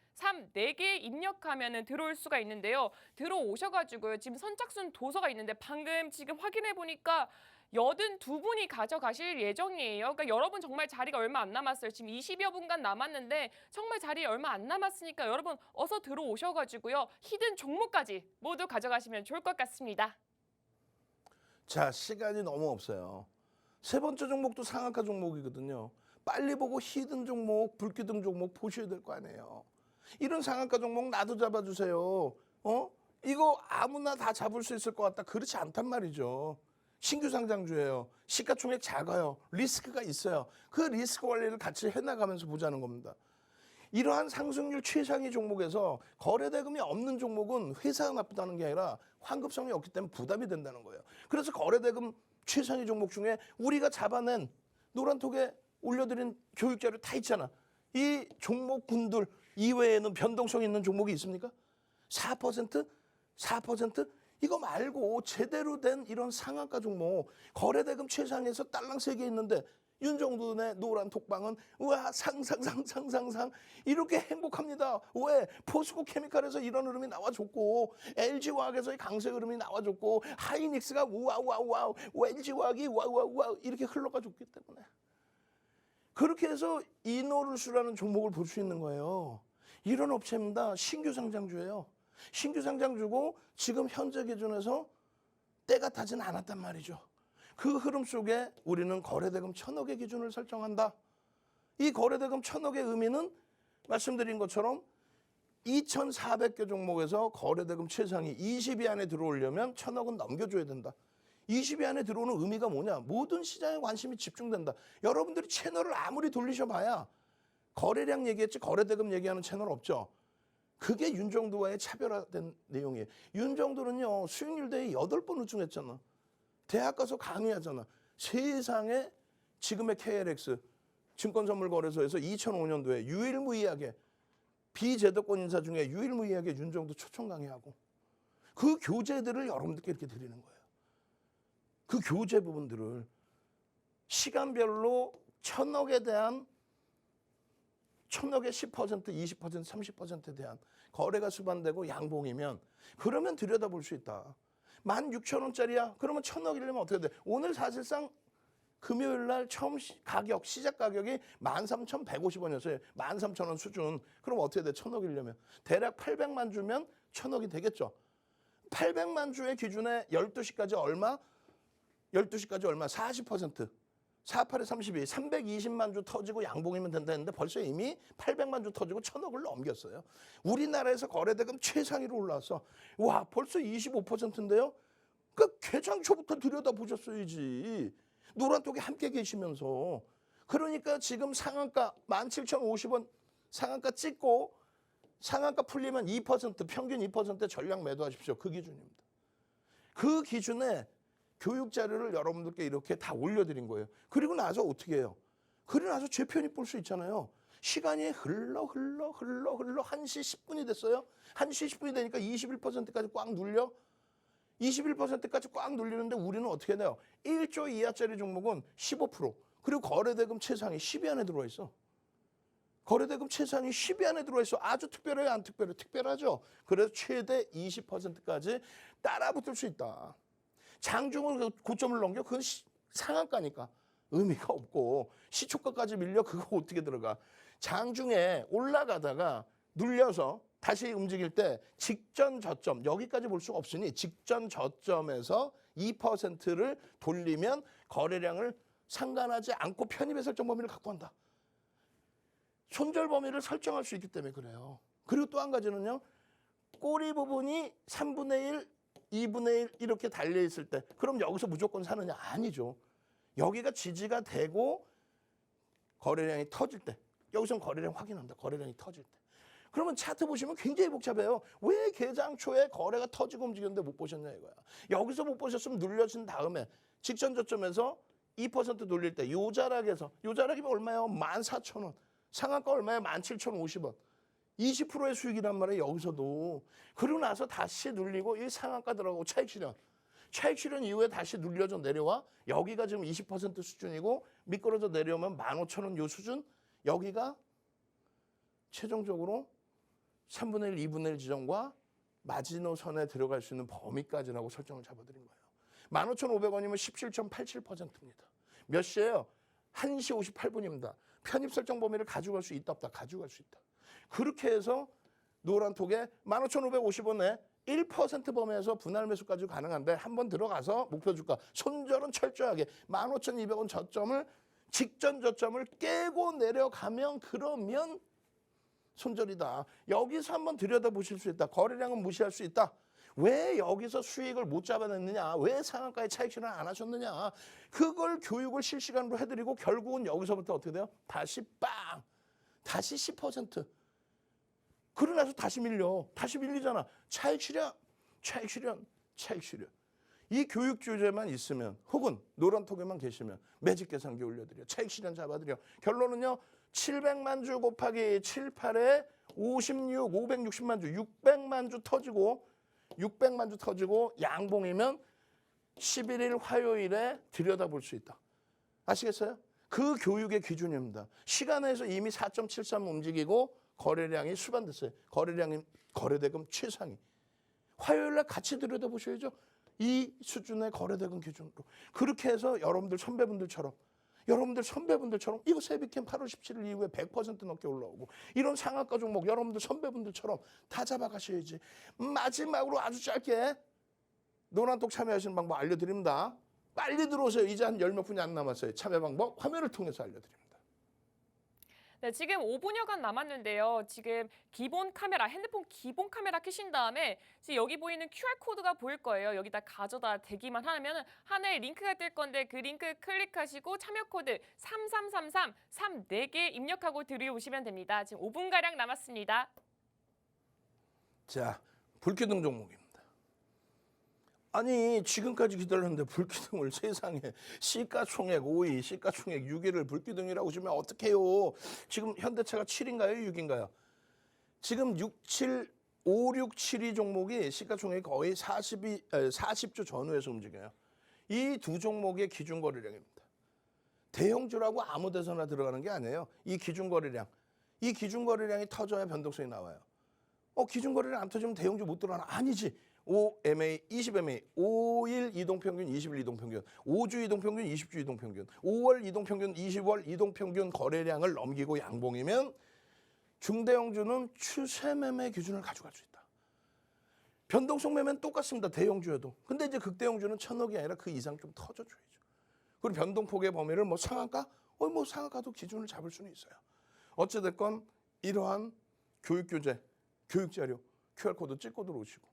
4개 입력하면 들어올 수가 있는데요. 들어오셔가지고요. 지금 선착순 도서가 있는데 방금 지금 확인해 보니까 82분이 가져가실 예정이에요. 그러니까 여러분 정말 자리가 얼마 안 남았어요. 지금 20여 분간 남았는데 정말 자리 얼마 안 남았으니까 여러분 어서 들어오셔가지고요. 히든 종목까지 모두 가져가시면 좋을 것 같습니다. 자, 시간이 너무 없어요. 세 번째 종목도 상한가 종목이거든요. 빨리 보고 히든 종목, 불기둥 종목 보셔야 될 거 아니에요. 이런 상한가 종목 나도 잡아주세요. 이거 아무나 다 잡을 수 있을 것 같다. 그렇지 않단 말이죠. 신규 상장주예요. 시가총액 작아요. 리스크가 있어요. 그 리스크 관리를 같이 해나가면서 보자는 겁니다. 이러한 상승률 최상위 종목에서 거래대금이 없는 종목은 회사가 나쁘다는 게 아니라 환급성이 없기 때문에 부담이 된다는 거예요. 그래서 거래대금 최상위 종목 중에 우리가 잡아낸 노란톡에 올려드린 교육자료 다 있잖아. 이 종목군들 이외에는 변동성 있는 종목이 있습니까? 4%? 4%? 이거 말고 제대로 된 이런 상한가 종목 거래대금 최상에서 딸랑 3개 있는데 윤정두의 노란 톡방은 우와 상상 이렇게 행복합니다. 왜? 포스코 케미칼에서 이런 흐름이 나와줬고 LG화학에서의 강세 흐름이 나와줬고 하이닉스가 우와우와우 LG화학이 와우와우 이렇게 흘러가 줬기 때문에 그렇게 해서 이노룰스라는 종목을 볼 수 있는 거예요. 이런 업체입니다. 신규 상장주예요. 신규 상장주고 지금 현재 기준에서 때가 타진 않았단 말이죠. 그 흐름 속에 우리는 거래대금 1,000억의 기준을 설정한다. 이 거래대금 1,000억의 의미는 말씀드린 것처럼 2,400개 종목에서 거래대금 최상위 20위 안에 들어오려면 1,000억은 넘겨줘야 된다. 20위 안에 들어오는 의미가 뭐냐? 모든 시장에 관심이 집중된다. 여러분들이 채널을 아무리 돌리셔봐야 거래량 얘기했지 거래대금 얘기하는 채널 없죠. 그게 윤정두와의 차별화된 내용이에요. 윤정두는요, 수익률 대회 8번 우승했잖아. 대학 가서 강의하잖아. 세상에 지금의 KLX 증권선물거래소에서 2005년도에 유일무이하게 비제도권 인사 중에 유일무이하게 윤정두 초청 강의하고 그 교재들을 여러분들께 이렇게 드리는 거예요. 그 교재 부분들을 시간별로 1,000억에 대한 1,000억의 10%, 20%, 30%에 대한 거래가 수반되고 양봉이면 그러면 들여다볼 수 있다. 16,000원짜리야? 그러면 1,000억이려면 어떻게 돼? 오늘 사실상 금요일 날 처음 가격, 시작 가격이 13,150원이었어요. 13,000원 수준. 그럼 어떻게 돼? 1,000억이려면. 대략 800만 주면 1,000억이 되겠죠. 800만 주의 기준에 12시까지 얼마? 12시까지 얼마? 40%. 48에 32, 320만 주 터지고 양봉이면 된다 했는데 벌써 이미 800만 주 터지고 1,000억을 넘겼어요. 우리나라에서 거래대금 최상위로 올라왔어. 와, 벌써 25%인데요? 그 개장 초부터 들여다보셨어야지. 노란톡에 함께 계시면서. 그러니까 지금 상한가 17,050원 상한가 찍고 상한가 풀리면 2% 평균 2% 전량 매도하십시오. 그 기준입니다. 그 기준에 교육 자료를 여러분들께 이렇게 다 올려드린 거예요. 그리고 나서 어떻게 해요? 그리고 나서 제 편입 볼 수 있잖아요. 시간이 흘러 1시 10분이 됐어요. 1시 10분이 되니까 21%까지 꽉 눌려. 21%까지 꽉 눌리는데 우리는 어떻게 돼요? 1조 이하짜리 종목은 15%. 그리고 거래대금 최상위 10위 안에 들어와 있어. 거래대금 최상위 10위 안에 들어와 있어. 아주 특별해요, 안 특별해요? 특별하죠. 그래서 최대 20%까지 따라붙을 수 있다. 장중은 고점을 넘겨? 그건 상한가니까 의미가 없고 시초가까지 밀려? 그거 어떻게 들어가? 장중에 올라가다가 눌려서 다시 움직일 때 직전 저점 여기까지 볼 수가 없으니 직전 저점에서 2%를 돌리면 거래량을 상관하지 않고 편입의 설정 범위를 갖고 한다. 손절 범위를 설정할 수 있기 때문에 그래요. 그리고 또 한 가지는요. 꼬리 부분이 3분의 1, 2분의 1 이렇게 달려있을 때 그럼 여기서 무조건 사느냐? 아니죠. 여기가 지지가 되고 거래량이 터질 때 여기서는 거래량 확인한다. 거래량이 터질 때. 그러면 차트 보시면 굉장히 복잡해요. 왜 개장 초에 거래가 터지고 움직였는데 못 보셨냐 이거야. 여기서 못 보셨으면 눌려진 다음에 직전 저점에서 2% 돌릴 때 요 자락에서 요 자락이면 얼마예요? 14,000원. 상한가 얼마예요? 17,050원. 20%의 수익이란 말이에요. 여기서도. 그러고 나서 다시 눌리고 이 상한가 들어가고 차익 실현. 차익 실현 이후에 다시 눌려져 내려와. 여기가 지금 20% 수준이고 미끄러져 내려오면 15,000원 요 수준. 여기가 최종적으로 3분의 1, 2분의 1 지점과 마지노선에 들어갈 수 있는 범위까지라고 설정을 잡아드린 거예요. 15,500원이면 17.87%입니다. 몇 시예요? 1시 58분입니다. 편입 설정 범위를 가져갈 수 있다 없다? 가져갈 수 있다. 그렇게 해서 노란톡에 15,550원에 1% 범위에서 분할 매수까지 가능한데 한번 들어가서 목표 주가 손절은 철저하게 15,200원 저점을 직전 저점을 깨고 내려가면 그러면 손절이다. 여기서 한번 들여다보실 수 있다. 거래량은 무시할 수 있다. 왜 여기서 수익을 못 잡아냈느냐? 왜 상한가에 차익 실현 안 하셨느냐? 그걸 교육을 실시간으로 해드리고 결국은 여기서부터 어떻게 돼요? 다시 빵! 다시 10%. 그러고 나서 다시 밀려. 다시 밀리잖아. 차익 실현, 차익 실현, 차익 실현. 이 교육 주제만 있으면 혹은 노란톡에만 계시면 매직 계산기 올려드려. 차익 실현 잡아드려. 결론은요. 700만 주 곱하기 7, 8에 56, 560만 주, 600만 주 터지고 600만 주 터지고 양봉이면 11일 화요일에 들여다볼 수 있다. 아시겠어요? 그 교육의 기준입니다. 시간에서 이미 4.73 움직이고 거래량이 수반됐어요. 거래량이 거래대금 최상위. 화요일날 같이 들여다보셔야죠. 이 수준의 거래대금 기준으로. 그렇게 해서 여러분들 선배분들처럼 이거 세비캠 8월 17일 이후에 100% 넘게 올라오고 이런 상한가 종목 여러분들 선배분들처럼 다 잡아가셔야지. 마지막으로 아주 짧게 노란톡 참여하시는 방법 알려드립니다. 빨리 들어오세요. 이제 한 10몇 분이 안 남았어요. 참여 방법 화면을 통해서 알려드립니다. 네, 지금 5분여간 남았는데요. 지금 기본 카메라, 핸드폰 기본 카메라 켜신 다음에 지금 여기 보이는 QR코드가 보일 거예요. 여기다 가져다 대기만 하면 하나의 링크가 뜰 건데 그 링크 클릭하시고 참여 코드 3333 34개 입력하고 들여오시면 됩니다. 지금 5분가량 남았습니다. 자, 불기둥 종목입니다. 아니 지금까지 기다렸는데 불기둥을 세상에 시가총액 5위, 시가총액 6위를 불기둥이라고 주면 어떡해요. 지금 현대차가 7인가요? 6인가요? 지금 5, 6, 7위 종목이 시가총액이 거의 40조 전후에서 움직여요. 이 두 종목의 기준 거래량입니다. 대형주라고 아무 데서나 들어가는 게 아니에요. 이 기준 거래량. 이 기준 거래량이 터져야 변동성이 나와요. 기준 거래량 안 터지면 대형주 못 들어가나? 아니지. 5MA, 20MA, 5일 이동평균, 20일 이동평균, 5주 이동평균, 20주 이동평균, 5월 이동평균, 20월 이동평균 거래량을 넘기고 양봉이면 중대형주는 추세 매매 기준을 가져갈 수 있다. 변동성 매매는 똑같습니다. 대형주여도. 근데 이제 극대형주는 1,000억이 아니라 그 이상 좀 터져줘야죠. 그리고 변동폭의 범위를 뭐 상한가? 뭐 상한가도 기준을 잡을 수는 있어요. 어찌됐건 이러한 교육교재, 교육자료, QR코드 찍고 들어오시고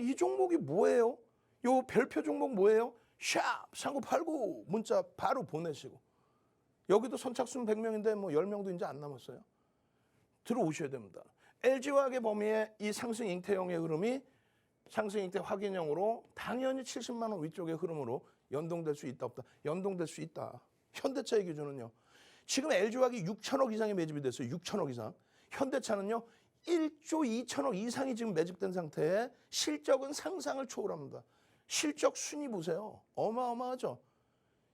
이 종목이 뭐예요? 요 별표 종목 뭐예요? 샵 3989 문자 바로 보내시고 여기도 선착순 100명인데 뭐 10명도 이제 안 남았어요. 들어오셔야 됩니다. LG화학의 범위에 이 상승 잉태형의 흐름이 상승 잉태 확인형으로 당연히 70만 원 위쪽의 흐름으로 연동될 수 있다 없다? 연동될 수 있다. 현대차의 기준은요. 지금 LG화학이 6천억 이상의 매집이 됐어요. 6천억 이상. 현대차는요. 1조 2천억 이상이 지금 매집된 상태에 실적은 상상을 초월합니다. 실적 순위 보세요. 어마어마하죠.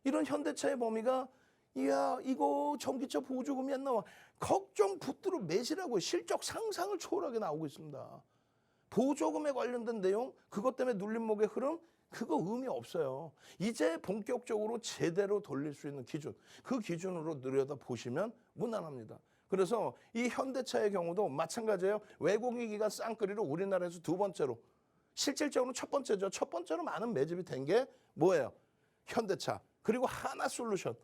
이런 현대차의 범위가 이야 이거 전기차 보조금이 안 나와. 걱정 붙들어 매시라고 실적 상상을 초월하게 나오고 있습니다. 보조금에 관련된 내용 그것 때문에 눌림목의 흐름 그거 의미 없어요. 이제 본격적으로 제대로 돌릴 수 있는 기준 그 기준으로 들여다보시면 무난합니다. 그래서 이 현대차의 경우도 마찬가지예요. 외국인기관 쌍끌이로 우리나라에서 두 번째로 실질적으로 첫 번째죠. 첫 번째로 많은 매집이 된 게 뭐예요? 현대차 그리고 하나솔루션.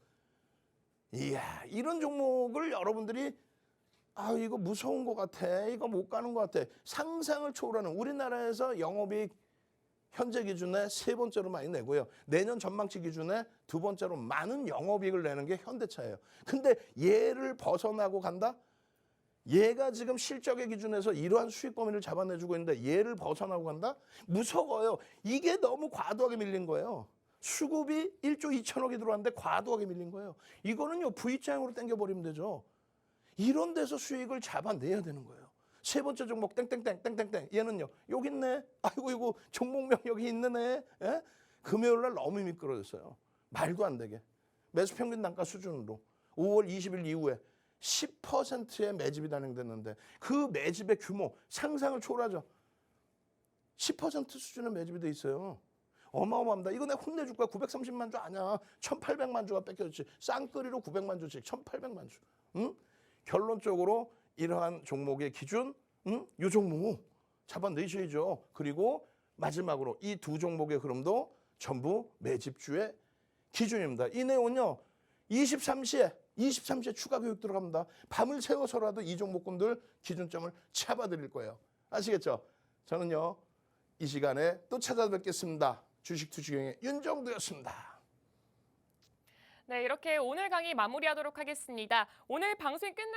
이야 이런 종목을 여러분들이 이거 무서운 것 같아. 이거 못 가는 것 같아. 상상을 초월하는 우리나라에서 영업이익 현재 기준에 세 번째로 많이 내고요. 내년 전망치 기준에 두 번째로 많은 영업이익을 내는 게 현대차예요. 근데 얘를 벗어나고 간다? 얘가 지금 실적의 기준에서 이러한 수익 범위를 잡아내주고 있는데 얘를 벗어나고 간다? 무서워요. 이게 너무 과도하게 밀린 거예요. 수급이 1조 2천억이 들어왔는데 과도하게 밀린 거예요. 이거는요 V자형으로 당겨버리면 되죠. 이런 데서 수익을 잡아내야 되는 거예요. 세 번째 종목 땡땡땡 땡땡땡 얘는요 여기 있네. 아이고 이거 종목명 여기 있네. 예? 금요일 날 너무 미끄러졌어요. 말도 안 되게 매수 평균 단가 수준으로 5월 20일 이후에 10%의 매집이 단행됐는데 그 매집의 규모 상상을 초월하죠. 10% 수준의 매집이 돼 있어요. 어마어마합니다. 이거 내가 혼내줄 거야. 930만 주 아니야. 1800만 주가 뺏겨졌지. 쌍끌이로 900만 주씩 1800만 주. 응? 결론적으로 이러한 종목의 기준, 이 종목 잡아내셔야죠. 그리고 마지막으로 이 두 종목의 흐름도 전부 매집주의 기준입니다. 이 내용은요. 23시에 추가 교육 들어갑니다. 밤을 새워서라도 이 종목군들 기준점을 잡아드릴 거예요. 아시겠죠? 저는요. 이 시간에 또 찾아뵙겠습니다. 주식 투시경의 윤정두였습니다. 네, 이렇게 오늘 강의 마무리하도록 하겠습니다. 오늘 방송이 끝난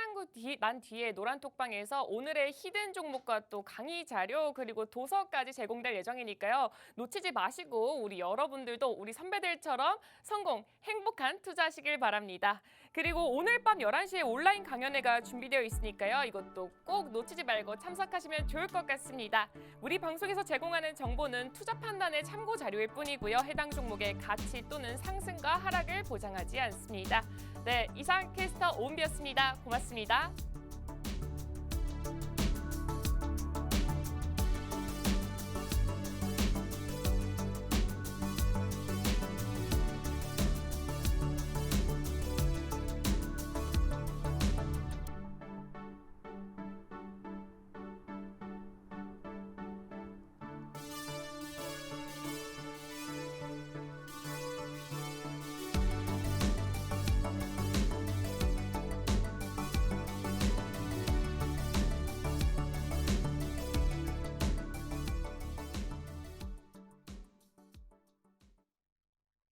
난 뒤에 노란톡방에서 오늘의 히든 종목과 또 강의 자료 그리고 도서까지 제공될 예정이니까요. 놓치지 마시고 우리 여러분들도 우리 선배들처럼 성공, 행복한 투자하시길 바랍니다. 그리고 오늘 밤 11시에 온라인 강연회가 준비되어 있으니까요. 이것도 꼭 놓치지 말고 참석하시면 좋을 것 같습니다. 우리 방송에서 제공하는 정보는 투자 판단의 참고 자료일 뿐이고요. 해당 종목의 가치 또는 상승과 하락을 보장하지 않습니다. 네, 이상 캐스터 오은비였습니다. 고맙습니다.